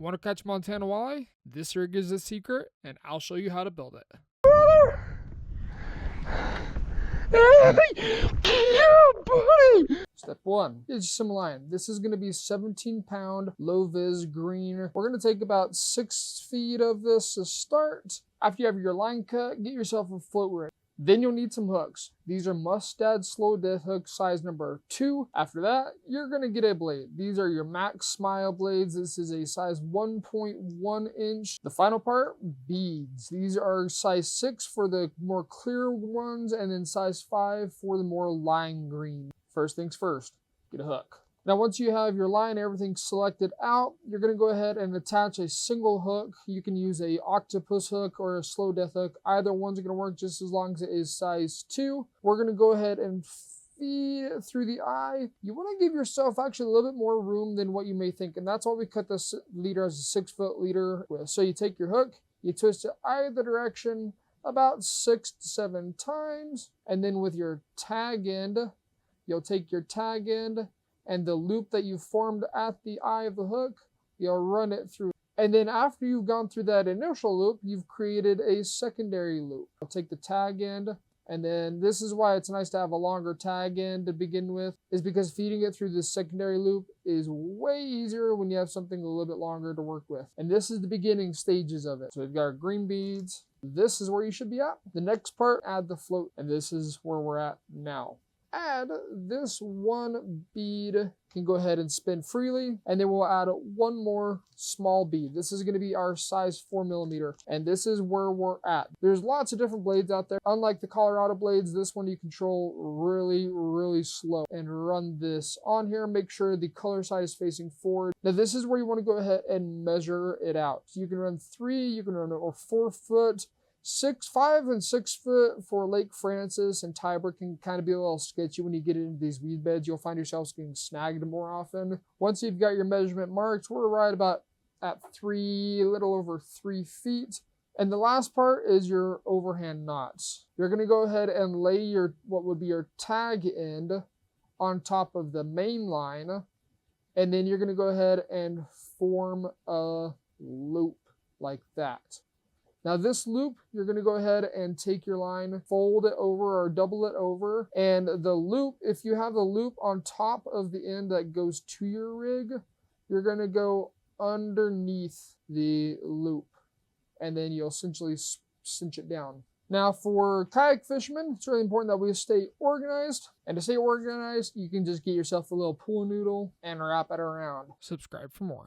Want to catch Montana walleye? This rig is a secret, and I'll show you how to build it. Step 1, get you some line. This is going to be 17-pound low-vis green. We're going to take about 6 feet of this to start. After you have your line cut, get yourself a float rig. Then you'll need some hooks. These are Mustad Slow Death hook size number 2. After that, you're going to get a blade. These are your Mack Smile blades. This is a size 1.1 inch. The final part, beads. These are size 6 for the more clear ones, and then size 5 for the more lime green. First things first, get a hook. Now, once you have your line, everything selected out, you're going to go ahead and attach a single hook. You can use a octopus hook or a slow death hook. Either one's going to work just as long as it is size 2. We're going to go ahead and feed it through the eye. You want to give yourself actually a little bit more room than what you may think, and that's why we cut this leader as a 6-foot leader with. So you take your hook, you twist it either direction about 6 to 7 times, and then with your tag end, you'll take your tag end and the loop that you formed at the eye of the hook, you'll run it through. And then after you've gone through that initial loop, you've created a secondary loop. I'll take the tag end, and then this is why it's nice to have a longer tag end to begin with, is because feeding it through this secondary loop is way easier when you have something a little bit longer to work with. And this is the beginning stages of it. So we've got our green beads. This is where you should be at. The next part, add the float, and this is where we're at now. Add this one bead, can go ahead and spin freely, and then we'll add one more small bead. This is going to be our size 4mm, and this is where we're at. There's lots of different blades out there. Unlike the Colorado blades, this one you control really slow. And run this on here. Make sure the color side is facing forward. Now this is where you want to go ahead and measure it out. So you can run 3, you can run or 4 foot. 5 and 6 foot for Lake Francis and Tiber can kind of be a little sketchy when you get into these weed beds. You'll find yourselves getting snagged more often. Once you've got your measurement marked, we're right about at a little over 3 feet. And the last part is your overhand knots. You're going to go ahead and lay your, what would be your tag end on top of the main line. And then you're going to go ahead and form a loop like that. Now this loop, you're going to go ahead and take your line, fold it over or double it over, and the loop, if you have the loop on top of the end that goes to your rig, you're going to go underneath the loop, and then you'll essentially cinch it down. Now for kayak fishermen, it's really important that we stay organized, and to stay organized, you can just get yourself a little pool noodle and wrap it around. Subscribe for more.